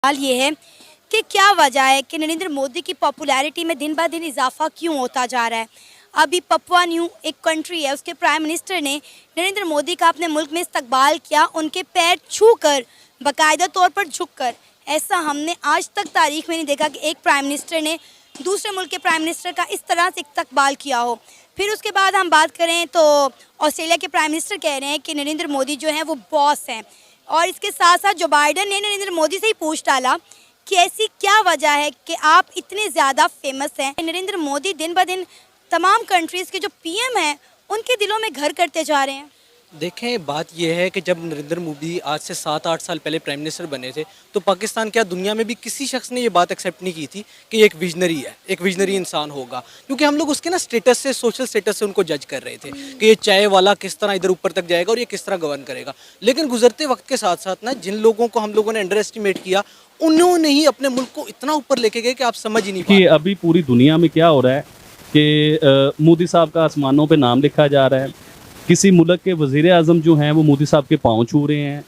सवाल ये है कि क्या वजह है कि नरेंद्र मोदी की पॉपुलैरिटी में दिन ब दिन इजाफा क्यों होता जा रहा है। अभी पपुआ न्यू एक कंट्री है, उसके प्राइम मिनिस्टर ने नरेंद्र मोदी का अपने मुल्क में इस्तकबाल किया, उनके पैर छू कर, बाकायदा तौर पर झुक कर। ऐसा हमने आज तक तारीख में नहीं देखा कि एक प्राइम मिनिस्टर ने दूसरे मुल्क के प्राइम मिनिस्टर का इस तरह से इस्तकबाल किया हो। फिर उसके बाद हम बात करें तो ऑस्ट्रेलिया के प्राइम मिनिस्टर कह रहे हैं कि नरेंद्र मोदी जो हैं वो बॉस हैं, और इसके साथ साथ जो बाइडन ने नरेंद्र मोदी से ही पूछ डाला कि ऐसी क्या वजह है कि आप इतने ज़्यादा फेमस हैं। नरेंद्र मोदी दिन ब दिन तमाम कंट्रीज़ के जो पीएम हैं उनके दिलों में घर करते जा रहे हैं। देखें, बात यह है कि जब नरेंद्र मोदी आज से 7-8 साल पहले प्राइम मिनिस्टर बने थे तो पाकिस्तान क्या दुनिया में भी किसी शख्स ने ये बात एक्सेप्ट नहीं की थी कि एक विजनरी है, एक विजनरी इंसान होगा, क्योंकि हम लोग उसके ना स्टेटस से, सोशल स्टेटस से उनको जज कर रहे थे कि ये चाय वाला किस तरह इधर ऊपर तक जाएगा और ये किस तरह गवर्न करेगा। लेकिन गुजरते वक्त के साथ साथ ना जिन लोगों को हम लोगों ने अंडर एस्टिमेट किया, उन्होंने ही अपने मुल्क को इतना ऊपर लेके गए कि आप समझ ही नहीं कि अभी पूरी दुनिया में क्या हो रहा है कि मोदी साहब का आसमानों पे नाम लिखा जा रहा है। किसी मुल्क के वज़ीर आज़म जो हैं वो मोदी साहब के पाँव छू रहे हैं।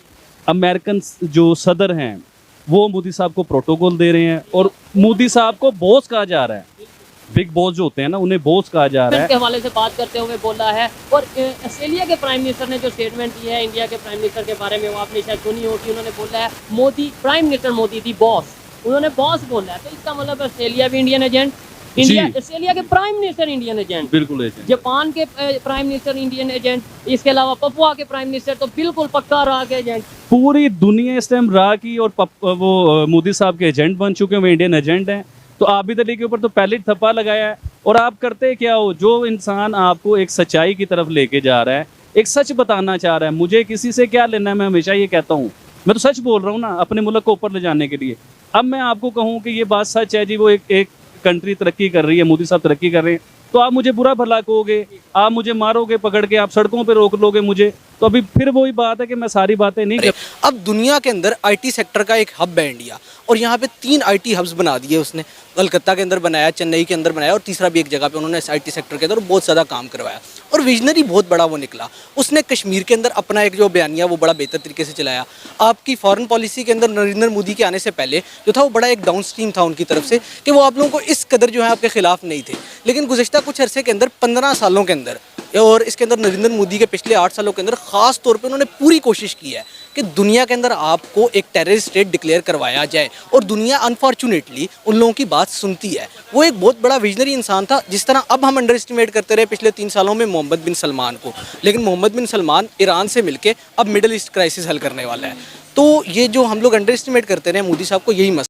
अमेरिकन जो सदर हैं वो मोदी साहब को प्रोटोकॉल दे रहे हैं और मोदी साहब को बॉस कहा जा रहा है। बिग बॉस जो होते हैं ना, उन्हें बॉस कहा जा रहा है। के हवाले से बात करते हुए बोला है। और ऑस्ट्रेलिया के प्राइम मिनिस्टर ने जो स्टेटमेंट दी है इंडिया के प्राइम मिनिस्टर के बारे में, वो आपने शायद सुनी होगी। उन्होंने बोला है मोदी, प्राइम मिनिस्टर मोदी दी बॉस, उन्होंने बॉस बोला है। तो इसका मतलब ऑस्ट्रेलिया भी इंडियन एजेंट, इंडिया ऑस्ट्रेलिया के प्राइम मिनिस्टर इंडियन एजेंट, बिल्कुल एजेंट। जापान के प्राइम मिनिस्टर इंडियन एजेंट, इसके अलावा पपुआ के प्राइम मिनिस्टर तो बिल्कुल पक्का रहा के एजेंट। पूरी दुनिया इस टाइम रहा की और वो मोदी साहब के एजेंट बन चुके हैं, वो इंडियन एजेंट हैं। तो आबिद अली के ऊपर तो पहले ही थप्पा लगाया है। और आप करते क्या हो, जो इंसान आपको एक सच्चाई की तरफ लेके जा रहा है, एक सच बताना चाह रहा है, मुझे किसी से क्या लेना है, मैं हमेशा ये कहता हूँ, मैं तो सच बोल रहा हूँ ना अपने मुल्क को ऊपर ले जाने के लिए। अब मैं आपको कहूँ कि ये बात सच है जी, वो एक कंट्री तरक्की कर रही है, मोदी साहब तरक्की कर रहे हैं, तो आप मुझे बुरा भला कहोगे, आप मुझे मारोगे पकड़ के, आप सड़कों पे रोक लोगे मुझे, तो अभी फिर वही बात है कि मैं सारी बातें नहीं कर। अब दुनिया के अंदर आईटी सेक्टर का एक हब है इंडिया, और यहाँ पे 3 आईटी हब्स बना दिए उसने। कलकत्ता के अंदर बनाया, चेन्नई के अंदर बनाया, और तीसरा भी एक जगह पे उन्होंने आईटी सेक्टर के अंदर बहुत ज़्यादा काम करवाया। और विजनरी बहुत बड़ा वो निकला। उसने कश्मीर के अंदर अपना एक जो बयानिया वो बड़ा बेहतर तरीके से चलाया। आपकी फॉरेन पॉलिसी के अंदर नरेंद्र मोदी के आने से पहले जो था वो बड़ा एक डाउन स्ट्रीम था उनकी तरफ से कि वो आप लोगों को इस कदर जो है आपके खिलाफ नहीं थे। लेकिन गुज़श्ता कुछ अरसे के अंदर 15 सालों के अंदर, और इसके अंदर नरेंद्र मोदी के पिछले 8 सालों के अंदर ख़ास तौर पे उन्होंने पूरी कोशिश की है कि दुनिया के अंदर आपको एक टेररिस्ट स्टेट डिक्लेयर करवाया जाए, और दुनिया अनफॉर्चुनेटली उन लोगों की बात सुनती है। वो एक बहुत बड़ा विजनरी इंसान था। जिस तरह अब हम अंडर एस्टिमेट करते रहे पिछले 3 सालों में मोहम्मद बिन सलमान को, लेकिन मोहम्मद बिन सलमान ईरान से मिलके अब मिडल ईस्ट क्राइसिस हल करने वाला है। तो ये जो हम लोग अंडर एस्टिमेट करते रहे मोदी साहब को, यही मसला।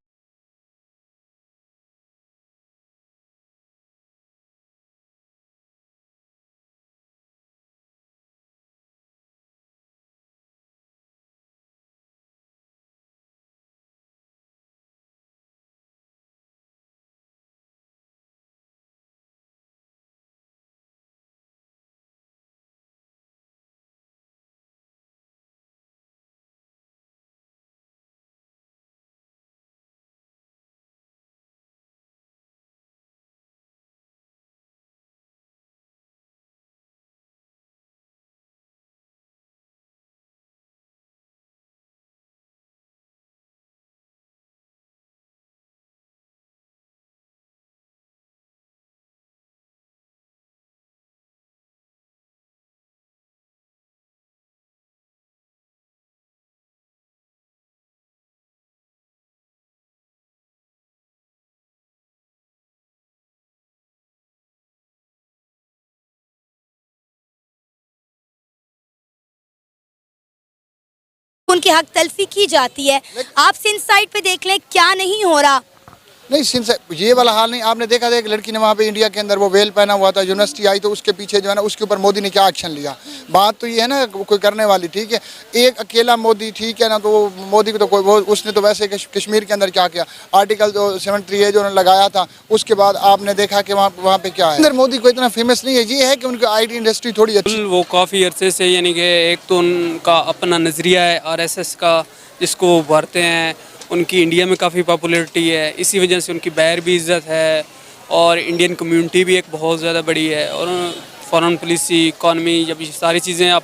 उनकी हक तलफी की जाती है। आप सिंध साइड पे देख लें क्या नहीं हो रहा। नहीं, ये वाला हाल नहीं। आपने देखा था एक लड़की ने वहाँ पे इंडिया के अंदर वो वेल पहना हुआ था, यूनिवर्सिटी आई तो उसके पीछे जो है ना उसके ऊपर मोदी ने क्या एक्शन लिया। बात तो ये है ना कोई करने वाली, ठीक है, एक अकेला मोदी, ठीक है ना, तो मोदी को तो कोई, वो उसने तो वैसे कश्मीर के अंदर क्या किया, आर्टिकल जो 73 जो उन्होंने लगाया था, उसके बाद आपने देखा कि वहाँ पे क्या है। अंदर मोदी को इतना फेमस नहीं है, ये है कि उनकी IT इंडस्ट्री थोड़ी अच्छी। वो काफ़ी अरसे से, यानी कि एक तो उनका अपना नज़रिया है RSS का, जिसको वो भरते हैं, उनकी इंडिया में काफ़ी पॉपुलैरिटी है, इसी वजह से उनकी बाहर भी इज़्ज़त है, और इंडियन कम्युनिटी भी एक बहुत ज़्यादा बड़ी है, और फॉरेन पॉलिसी, इकॉनमी, जब ये सारी चीज़ें आप